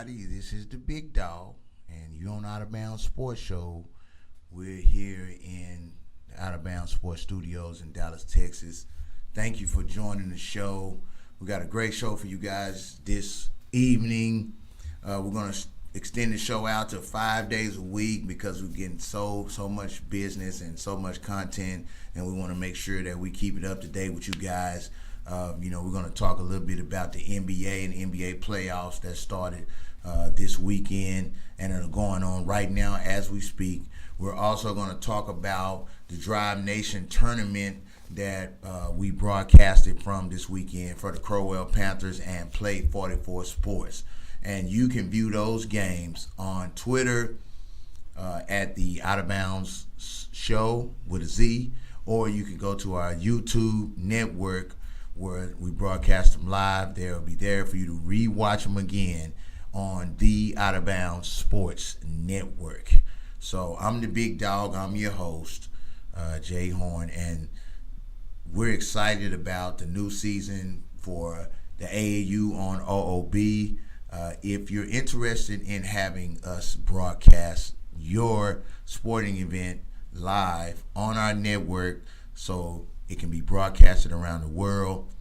everybody. This is the Big Dog, and you're on Out of Bounds Sports Show. We're here in the Out of Bounds Sports Studios in Dallas, Texas. Thank you for joining the show. We got a great show for you guys this evening. We're going to extend the show out to 5 days a week because we're getting so much business and so much content, and we want to make sure that we keep it up to date with you guys. We're going to talk a little bit about the NBA and NBA playoffs that started this weekend and are going on right now as we speak. We're also going to talk about the Drive Nation tournament that we broadcasted from this weekend for the Crowell Panthers and Play 44 Sports. And you can view those games on Twitter at the Out of Bounds Show with a Z, or you can go to our YouTube network where we broadcast them live. They'll be there for you to rewatch them again on the Out of Bounds Sports Network. So I'm the Big Dog. I'm your host, Jay Horn, and we're excited about the new season for the AAU on OOB. If you're interested in having us broadcast your sporting event live on our network so it can be broadcasted around the world,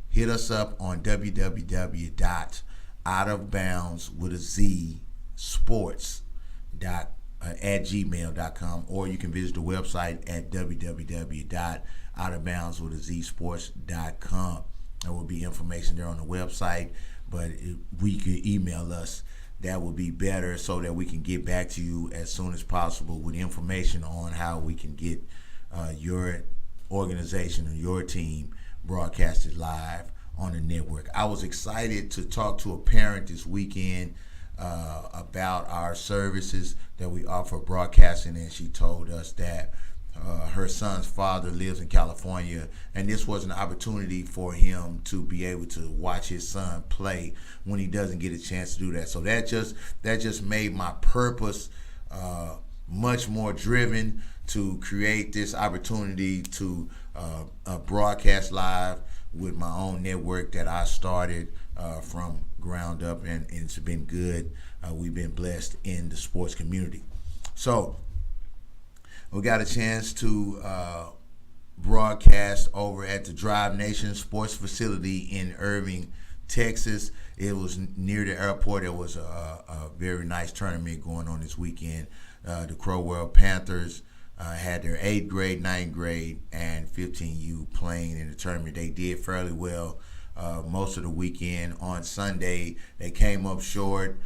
hit us up on www.outofboundssports@gmail.com, or you can visit the website at www.outofboundssports.com. There will be information there on the website, but if we could email us, that would be better so that we can get back to you as soon as possible with information on how we can get your organization or your team broadcasted live on the network. I was excited to talk to a parent this weekend about our services that we offer broadcasting, and she told us that her son's father lives in California, and this was an opportunity for him to be able to watch his son play when he doesn't get a chance to do that. So that just made my purpose much more driven to create this opportunity to broadcast live with my own network that I started from ground up, and it's been good. We've been blessed in the sports community. So we got a chance to broadcast over at the Drive Nation Sports Facility in Irving, Texas. It was near the airport. There was a very nice tournament going on this weekend. The Crowell Panthers had their 8th grade, 9th grade, and 15U playing in the tournament. They did fairly well most of the weekend. On Sunday, they came up short,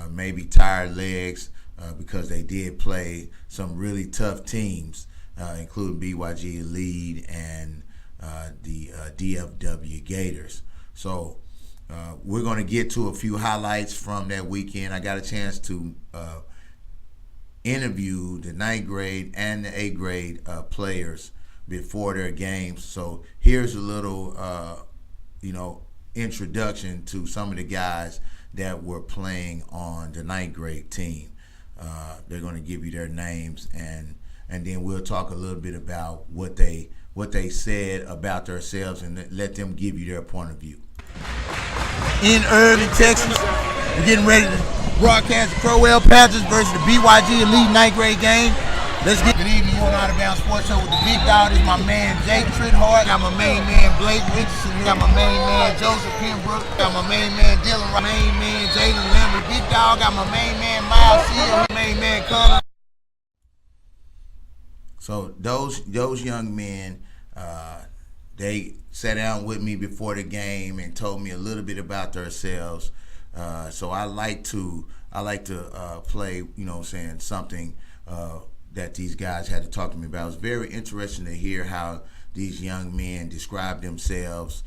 maybe tired legs, because they did play some really tough teams, including BYG Elite and the DFW Gators. So we're going to get to a few highlights from that weekend. I got a chance to interview the 9th grade and the 8th grade players before their games. So here's a little, introduction to some of the guys that were playing on the 9th grade team. They're going to give you their names, and then we'll talk a little bit about what they said about themselves and let them give you their point of view. In Irving, Texas, we're getting ready to broadcast the Crowell Panthers versus the BYG Elite 9th grade game. Let's get good evening. You're on Out of Bounds Sports Show with the Big Dog. This is my man Jake Trithart. Got my main man Blake Richardson. Got my main man Joseph Pembroke. Got my main man Dylan. My main man Jalen Lambert. Big Dog. Got my main man Miles Seal. My main man Connor. So those young men, they sat down with me before the game and told me a little bit about themselves. So I like to play, something that these guys had to talk to me about. It was very interesting to hear how these young men describe themselves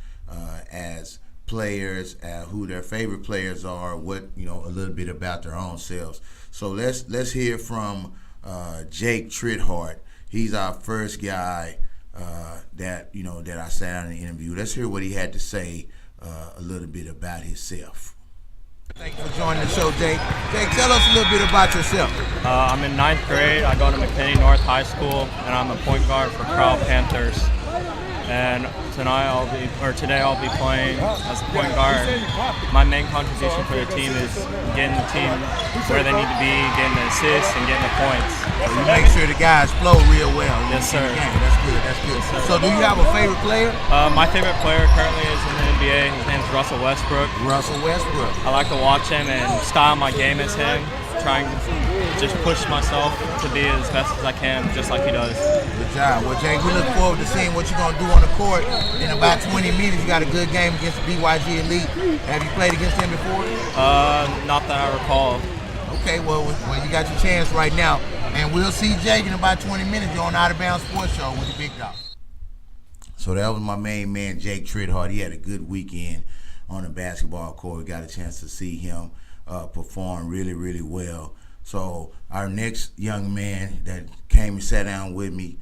as players, who their favorite players are, what a little bit about their own selves. So let's hear from Jake Trithart. He's our first guy that I sat down and interviewed. Let's hear what he had to say a little bit about himself. Thank you for joining the show, Jake. Jake, tell us a little bit about yourself. I'm in 9th grade. I go to McKinney North High School, and I'm a point guard for Crowell Panthers. and today I'll be playing as a point guard. My main contribution for the team is getting the team where they need to be, getting the assists, and getting the points. So you make sure the guys flow real well. Yes, sir. That's good. That's good. Yes, so do you have a favorite player? My favorite player currently is in the NBA. His name's Russell Westbrook. Russell Westbrook. I like to watch him and style my game as him, trying to just push myself to be as best as I can, just like he does. Good job. Well, Jake, we look forward to seeing what you're going to do on the court. In about 20 minutes, you got a good game against the BYG Elite. Have you played against them before? Not that I recall. Okay, well, you got your chance right now. And we'll see Jake in about 20 minutes. You're on Out of Bounds Sports Show with the Big Dog. So that was my main man, Jake Tridhart. He had a good weekend on the basketball court. We got a chance to see him perform really, really well. So our next young man that came and sat down with me,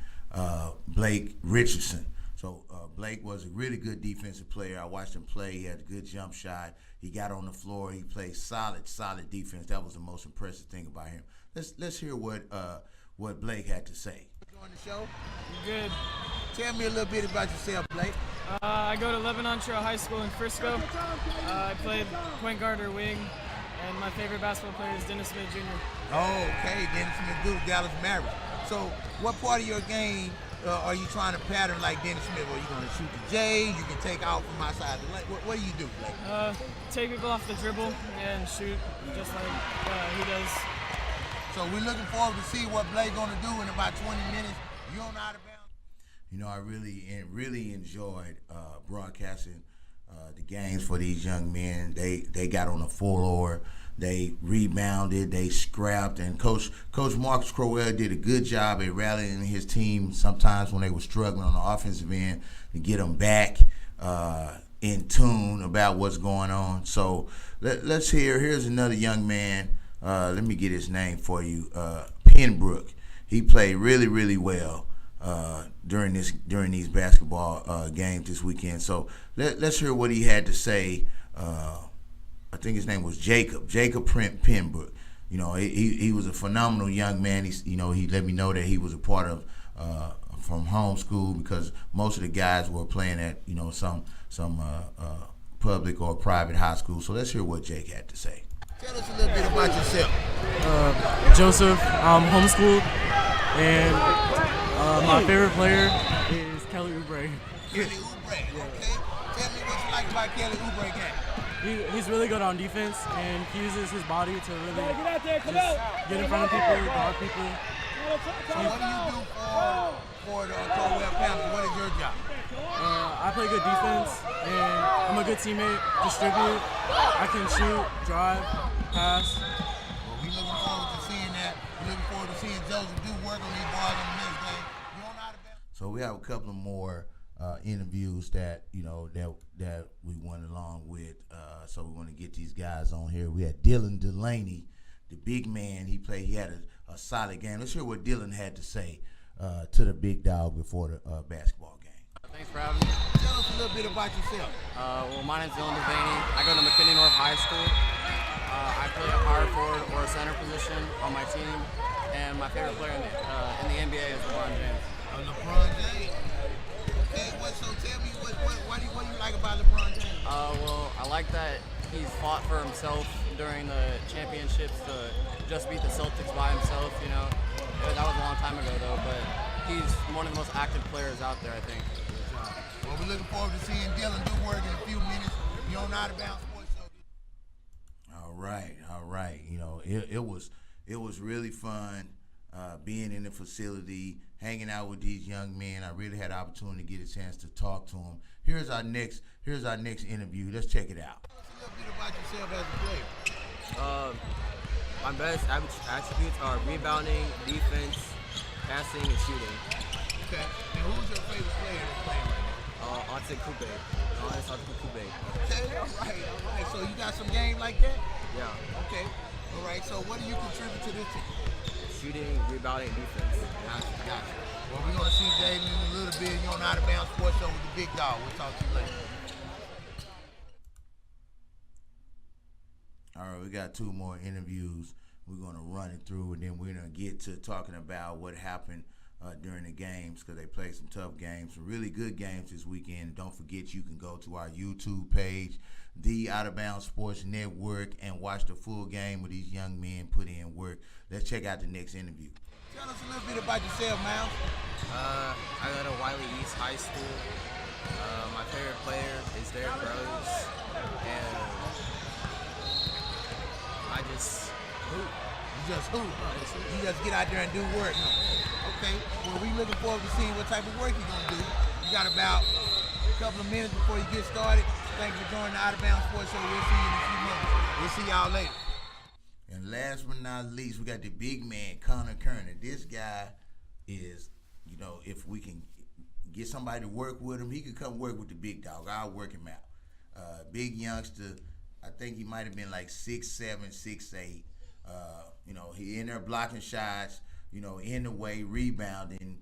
Blake Richardson. So Blake was a really good defensive player. I watched him play. He had a good jump shot. He got on the floor. He played solid defense. That was the most impressive thing about him. Let's hear what Blake had to say. On the show. Good. Tell me a little bit about yourself, Blake. I go to Lebanon Trail High School in Frisco. I played point guard or wing, and my favorite basketball player is Dennis Smith Jr. Oh, okay. Dennis Smith Jr., Dallas Mavericks. So what part of your game are you trying to pattern like Dennis Smith? Are you going to shoot the J? You can take out from outside the lane. What do you do, Blake? Take people off the dribble and shoot just like he does. So we're looking forward to see what Blake's going to do in about 20 minutes. You're on Out of Bounds. You know, I really enjoyed broadcasting the games for these young men. They got on the floor. They rebounded. They scrapped. And Coach Marcus Crowell did a good job at rallying his team sometimes when they were struggling on the offensive end to get them back in tune about what's going on. So let's here's another young man. Let me get his name for you. Penbrook. He played really, really well during these basketball games this weekend. So let's hear what he had to say. I think his name was Jacob Penbrook. You know, he was a phenomenal young man. He let me know that he was a part of from homeschool because most of the guys were playing at some public or private high school. So let's hear what Jake had to say. Tell us a little bit about yourself. Joseph, I'm homeschooled, and my favorite player is Kelly Oubre. Kelly Oubre, okay. Tell me what you like about Kelly Oubre game. He's really good on defense, and he uses his body to really just get in front of people, guard people. So what do you do for the Crowell Panthers? What is your job? I play good defense, and I'm a good teammate, distribute. I can shoot, drive, pass. Well, we're looking forward to seeing that. We're looking forward to seeing Joseph do work on these bars on the next game. You're on Out of Bounds. So we have a couple of more interviews that we went along with. So we want to get these guys on here. We had Dylan Delaney, the big man. He had a solid game. Let's hear what Dylan had to say to the big dog before the basketball game. Thanks for having me. Tell us a little bit about yourself. Well, my name's Dylan Devaney. I go to McKinney North High School. I play a power forward or a center position on my team, and my favorite player in the NBA is LeBron James. LeBron James. Okay, so tell me what do you like about LeBron James? Well, I like that he's fought for himself during the championships to just beat the Celtics by himself. That was a long time ago though, but he's one of the most active players out there, I think. Well, we're looking forward to seeing Dylan do work in a few minutes. You're on Out of Bounds Sports Show. All right. It was really fun being in the facility, hanging out with these young men. I really had the opportunity to get a chance to talk to them. Here's our next interview. Let's check it out. Tell us a little bit about yourself as a player. My best attributes are rebounding, defense, passing, and shooting. Okay. Now, who's your favorite player that's playing right now? Ante Coupe. Okay, all right. So you got some game like that? Yeah. Okay. All right. So what do you contribute to this team? Shooting, rebounding, defense. Gotcha. Well, we're going to see Jaden in a little bit. You're on Out of Bounds Sports Show with the big dog. We'll talk to you later. All right, we got two more interviews. We're going to run it through, and then we're going to get to talking about what happened during the games, because they played some tough games, some really good games this weekend. And don't forget, you can go to our YouTube page, the Out of Bounds Sports Network, and watch the full game where these young men put in work. Let's check out the next interview. Tell us a little bit about yourself, Miles. I go to Wiley East High School. My favorite player is Derrick Rose, and I just hoop. You just hoop. You just get out there and do work. Okay. Well, we looking forward to seeing what type of work you're gonna do. You got about a couple of minutes before you get started. Thanks for joining the Out of Bounds Sports Show. We'll see you in a few minutes. We'll see y'all later. And last but not least, we got the big man, Connor Kerner. This guy is, if we can get somebody to work with him, he could come work with the big dog. I'll work him out. Big youngster. I think he might have been like 6'7", 6'8". He in there blocking shots, in the way, rebounding,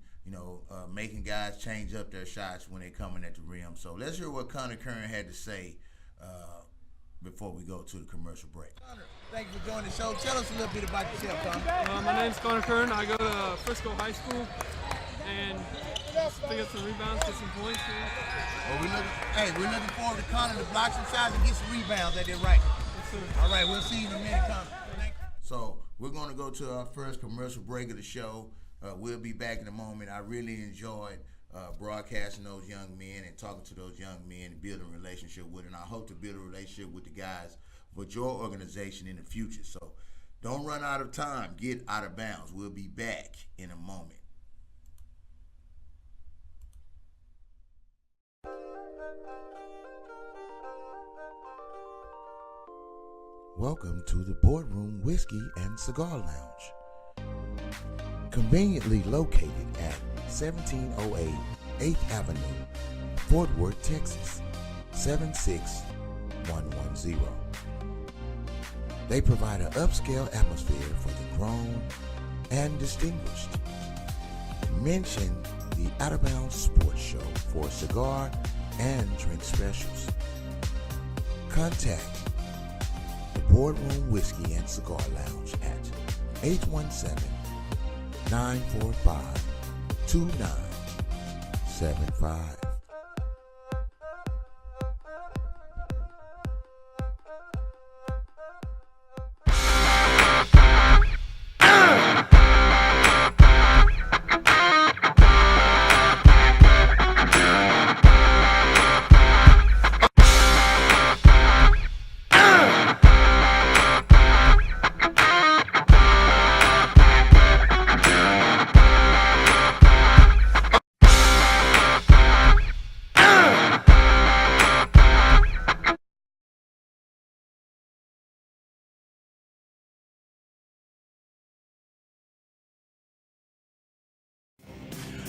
making guys change up their shots when they're coming at the rim. So let's hear what Connor Kerner had to say before we go to the commercial break. Connor, thank you for joining the show. Tell us a little bit about yourself, Connor. My name's Connor Kern. I go to Frisco High School, and to get some rebounds, get some points. Well, we're looking forward to Connor to block some shots and get some rebounds at that right. Yes, sir. All right, we'll see you in a minute, Connor. So we're going to go to our first commercial break of the show. We'll be back in a moment. I really enjoyed broadcasting those young men and talking to those young men and building a relationship with them. And I hope to build a relationship with the guys with your organization in the future. So don't run out of time. Get out of bounds. We'll be back in a moment. Welcome to the Boardroom Whiskey and Cigar Lounge. Conveniently located at 1708 8th Avenue, Fort Worth, Texas, 76110. They provide an upscale atmosphere for the grown and distinguished. Mention the Out of Bounds Sports Show for cigar and drink specials. Contact the Boardroom Whiskey and Cigar Lounge at 817-945-2975.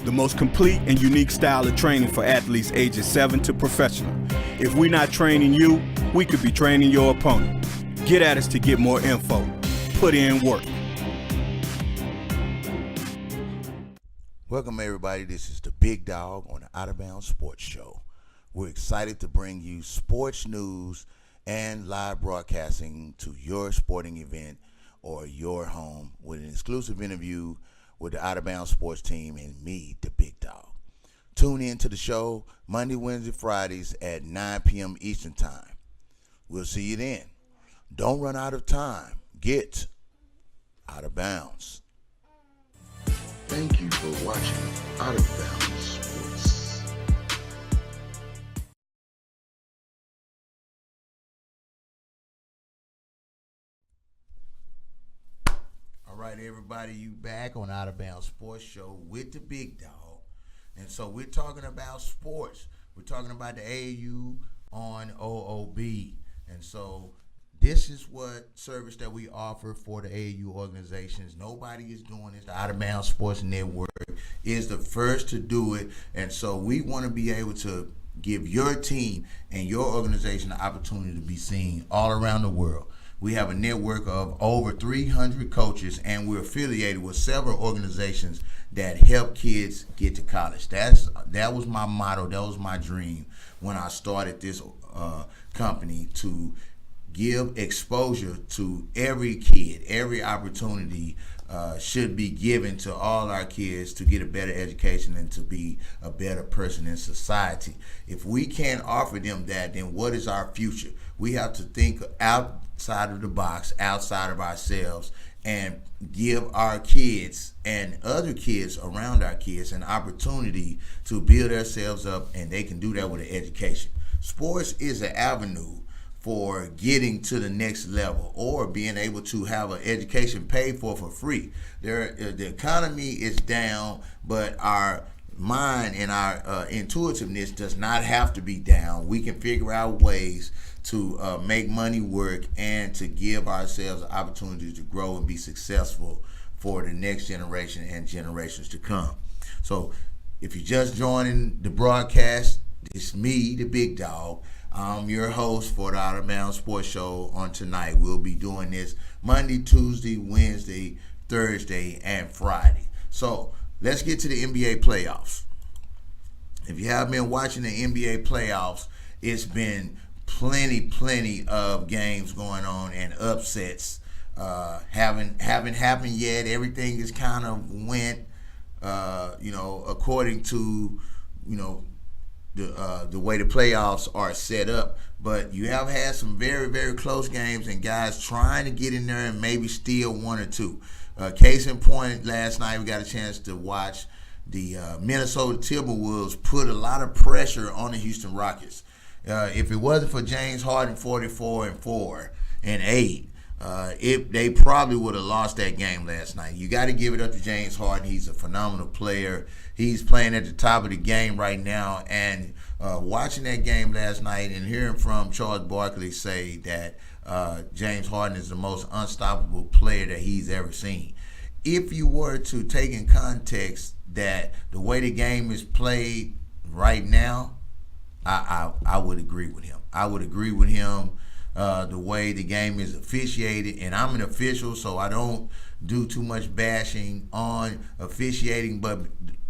The most complete and unique style of training for athletes ages 7 to professional. If we're not training you, we could be training your opponent. Get at us to get more info. Put in work. Welcome everybody, this is the Big Dog on the Out of Bounds Sports Show. We're excited to bring you sports news and live broadcasting to your sporting event or your home with an exclusive interview with the Out of Bounds Sports team and me, the Big Dog. Tune in to the show Monday, Wednesday, Fridays at 9 p.m. Eastern Time. We'll see you then. Don't run out of time. Get out of bounds. Thank you for watching Out of Bounds Sports. All right, everybody, you back on Out of Bounds Sports Show with the Big Dog. And so we're talking about sports. We're talking about the AAU on OOB. And so this is what service that we offer for the AAU organizations. Nobody is doing this. The Out of Bounds Sports Network is the first to do it. And so we want to be able to give your team and your organization the opportunity to be seen all around the world. We have a network of over 300 coaches, and we're affiliated with several organizations that help kids get to college. That was my motto. That was my dream when I started this company, to give exposure to every kid, every opportunity should be given to all our kids to get a better education and to be a better person in society. If we can't offer them that, then what is our future? We have to think outside of the box, outside of ourselves, and give our kids and other kids around our kids an opportunity to build themselves up, and they can do that with an education. Sports is an avenue for getting to the next level or being able to have an education paid for free. The economy is down, but our mind and our intuitiveness does not have to be down. We can figure out ways to make money work and to give ourselves an opportunity to grow and be successful for the next generation and generations to come. So if you're just joining the broadcast, it's me, the big dog. I'm your host for the Out of Bounds Sports Show on tonight. We'll be doing this Monday, Tuesday, Wednesday, Thursday, and Friday. So let's get to the NBA playoffs. If you haven't been watching the NBA playoffs, it's been plenty of games going on and upsets haven't happened yet. Everything is kind of went according to the way the playoffs are set up, but you have had some very close games and guys trying to get in there and maybe steal one or two. Case in point, last night we got a chance to watch the Minnesota Timberwolves put a lot of pressure on the Houston Rockets. If it wasn't for James Harden 44-4 and 8, they probably would have lost that game last night. You got to give it up to James Harden. He's a phenomenal player. He's playing at the top of the game right now. And watching that game last night and hearing from Charles Barkley say that James Harden is the most unstoppable player that he's ever seen. If you were to take in context that the way the game is played right now, I would agree with him. I would agree with him the way the game is officiated, and I'm an official, so I don't do too much bashing on officiating, but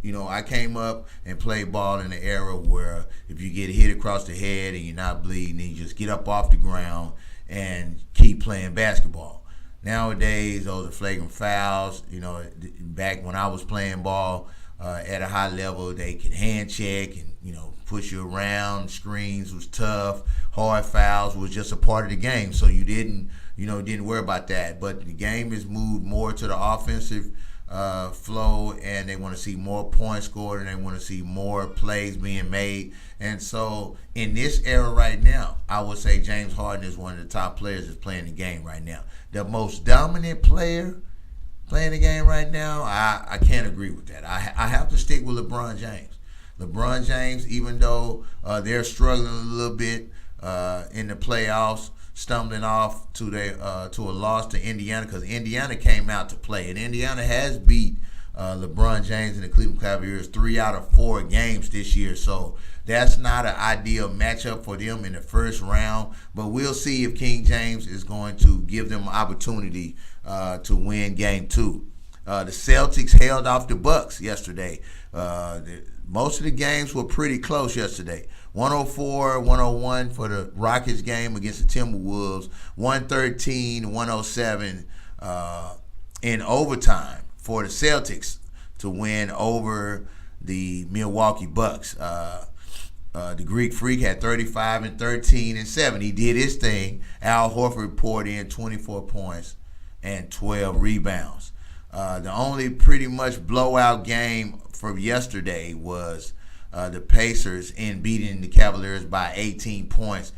I came up and played ball in an era where if you get hit across the head and you're not bleeding, then you just get up off the ground and keep playing basketball. Nowadays, those are flagrant fouls. Back when I was playing ball at a high level, they could hand check and push you around. Screens was tough. Hard fouls was just a part of the game, so you didn't worry about that. But the game has moved more to the offensive flow, and they want to see more points scored, and they want to see more plays being made. And so in this era right now, I would say James Harden is one of the top players that's playing the game right now. The most dominant player playing the game right now, I can't agree with that. I have to stick with LeBron James. LeBron James, even though they're struggling a little bit in the playoffs, stumbling off to a loss to Indiana, because Indiana came out to play, and Indiana has beat LeBron James and the Cleveland Cavaliers 3 out of 4 games this year. So that's not an ideal matchup for them in the first round. But we'll see if King James is going to give them an opportunity to win Game 2. The Celtics held off the Bucks yesterday. Most of the games were pretty close yesterday. 104-101 for the Rockets game against the Timberwolves. 113-107 in overtime for the Celtics to win over the Milwaukee Bucks. The Greek Freak had 35 and 13 and 7. He did his thing. Al Horford poured in 24 points and 12 rebounds. The only pretty much blowout game from yesterday was the Pacers in beating the Cavaliers by 18 points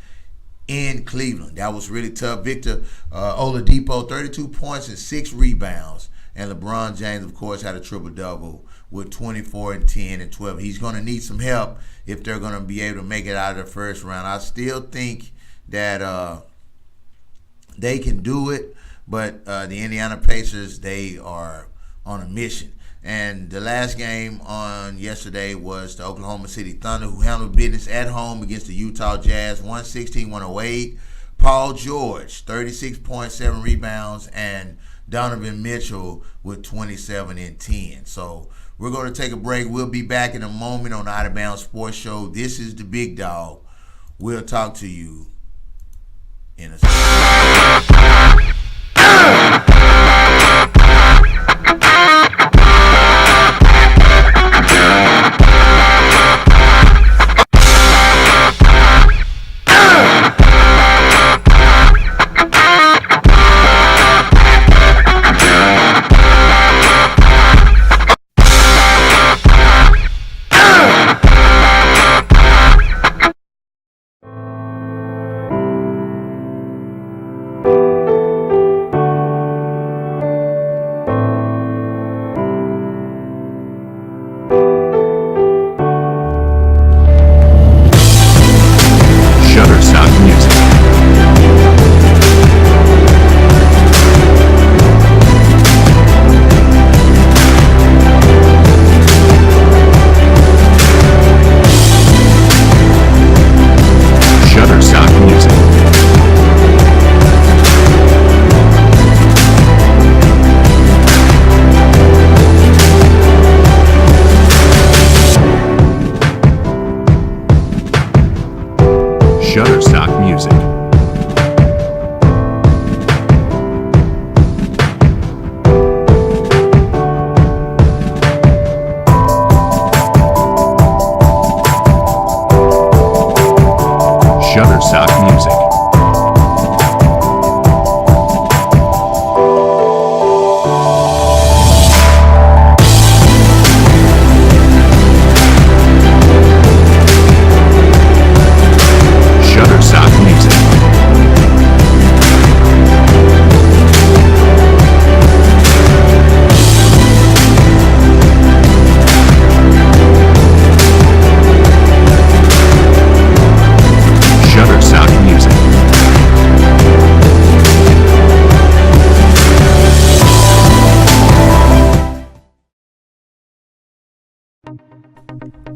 in Cleveland. That was really tough. Victor Oladipo, 32 points and 6 rebounds. And LeBron James, of course, had a triple-double with 24 and 10 and 12. He's going to need some help if they're going to be able to make it out of the first round. I still think that they can do it, but the Indiana Pacers, they are on a mission. And the last game on yesterday was the Oklahoma City Thunder, who handled business at home against the Utah Jazz, 116-108. Paul George, 36.7 rebounds, and Donovan Mitchell with 27 and 10. So we're going to take a break. We'll be back in a moment on the Out of Bounds Sports Show. This is the Big Dog. We'll talk to you in a second.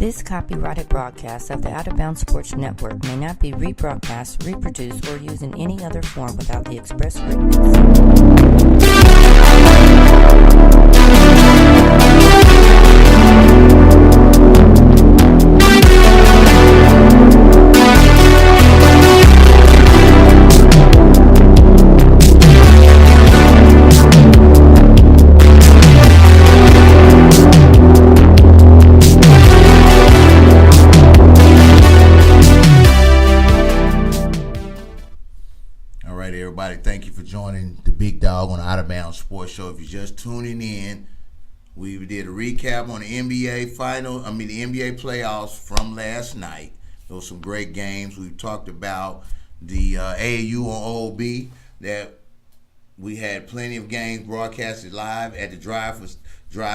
This copyrighted broadcast of the Out of Bounds Sports Network may not be rebroadcast, reproduced, or used in any other form without the express written Thank you for joining the Big Dog on the Out of Bounds Sports Show. If you're just tuning in, we did a recap on the NBA the NBA playoffs from last night. Those were some great games. We talked about the AAU on OOB, that we had plenty of games broadcasted live at the Drive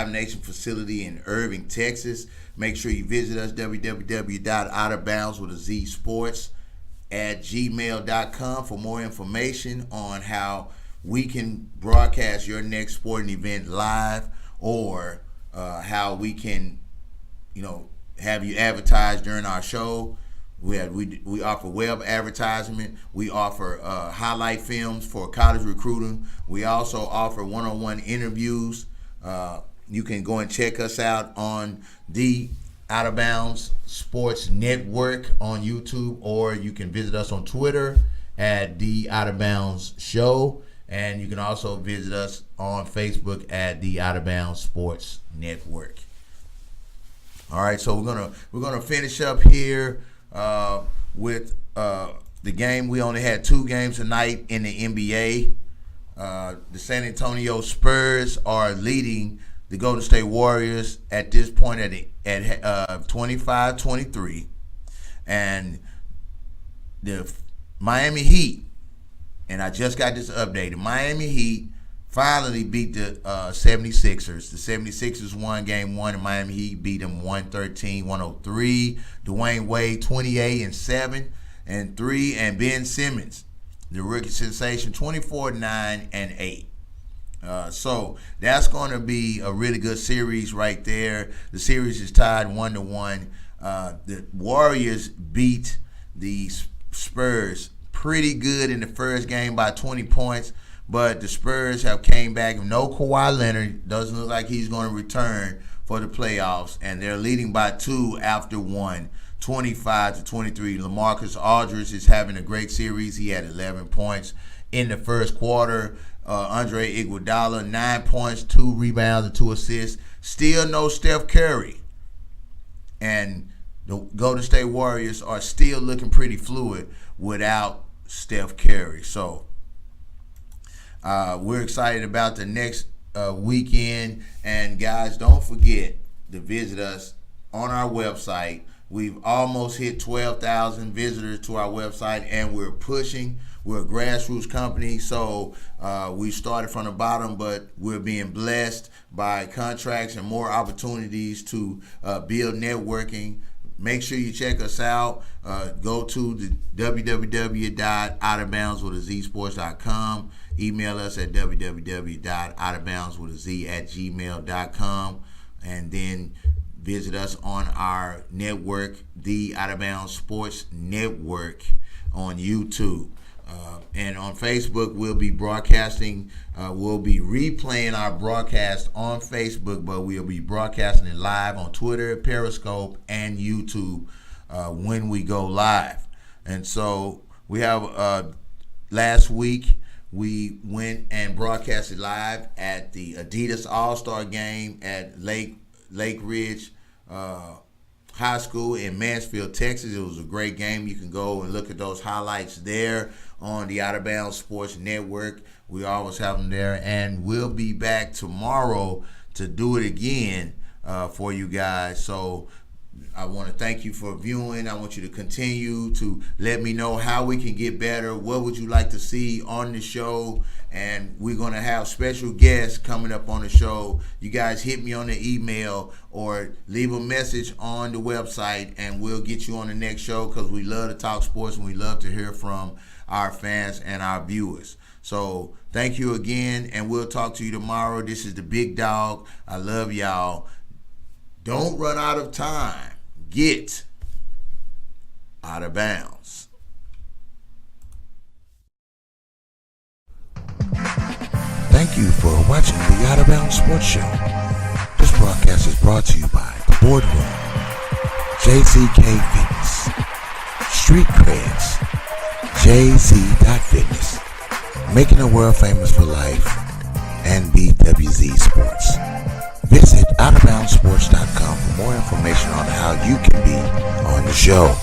Nation facility in Irving, Texas. Make sure you visit us, www.outofboundswithazsports@gmail.com for more information on how we can broadcast your next sporting event live, or how we can, have you advertise during our show. We offer web advertisement. We offer highlight films for college recruiting. We also offer one-on-one interviews. You can go and check us out on the Out of Bounds Sports Network on YouTube, or you can visit us on Twitter at the Out of Bounds Show, and you can also visit us on Facebook at the Out of Bounds Sports Network. All right, so we're gonna finish up here with the game. We only had 2 games tonight in the NBA. The San Antonio Spurs are leading the Golden State Warriors at this point at 25-23, and the Miami Heat, and I just got this updated, Miami Heat finally beat the 76ers. The 76ers won game 1, and Miami Heat beat them 113-103. Dwayne Wade 28-7 and 3, and Ben Simmons, the rookie sensation, 24-9-8. So that's going to be a really good series right there. The series is tied 1-1. The Warriors beat the Spurs pretty good in the first game by 20 points, but the Spurs have came back. No Kawhi Leonard. Doesn't look like he's going to return for the playoffs, and they're leading by 2 after 1, 25-23. LaMarcus Aldridge is having a great series. He had 11 points in the first quarter. Andre Iguodala, 9 points, 2 rebounds, and 2 assists. Still no Steph Curry. And the Golden State Warriors are still looking pretty fluid without Steph Curry. So we're excited about the next weekend. And guys, don't forget to visit us on our website. We've almost hit 12,000 visitors to our website, and we're pushing. We're a grassroots company, so we started from the bottom, but we're being blessed by contracts and more opportunities to build networking. Make sure you check us out. Go to the www.outofboundswithazsports.com. Email us at www.outofboundswithaz@gmail.com, and then visit us on our network, the Out of Bounds Sports Network, on YouTube. And on Facebook, we'll be broadcasting. We'll be replaying our broadcast on Facebook, but we'll be broadcasting it live on Twitter, Periscope, and YouTube when we go live. And so we have last week we went and broadcasted live at the Adidas All-Star Game at Lake Ridge High School in Mansfield, Texas. It was a great game. You can go and look at those highlights there on the Out of Bounds Sports Network. We always have them there, and we'll be back tomorrow to do it again for you guys. So I want to thank you for viewing. I want you to continue to let me know how we can get better. What would you like to see on the show? And we're going to have special guests coming up on the show. You guys hit me on the email or leave a message on the website, and we'll get you on the next show, because we love to talk sports and we love to hear from our fans and our viewers. So thank you again, and we'll talk to you tomorrow. This is the Big Dog. I love y'all. Don't run out of time. get out of bounds. Thank you for watching the Out of Bounds Sports Show. This broadcast is brought to you by The Boardroom, JCK Fitness, Street Creds, JZ.Fitness, Making the World Famous for Life, and BWZ Sports. Visit OutofBoundsSports.com for more information on how you can be on the show.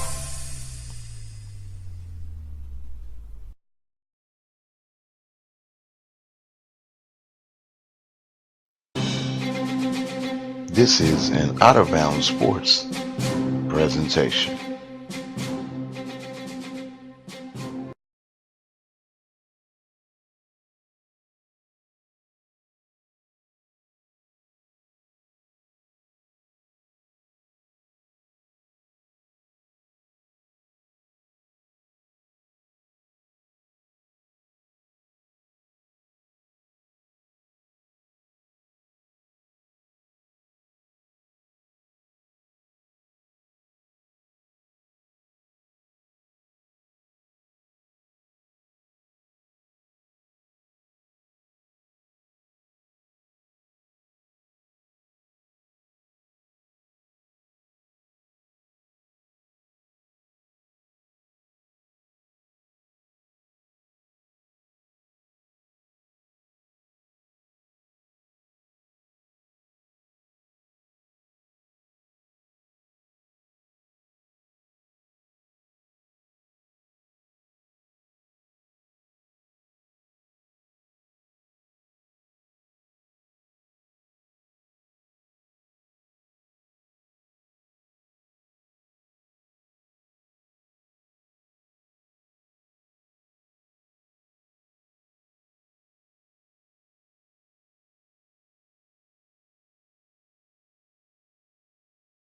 This is an Out of Bounds Sports presentation.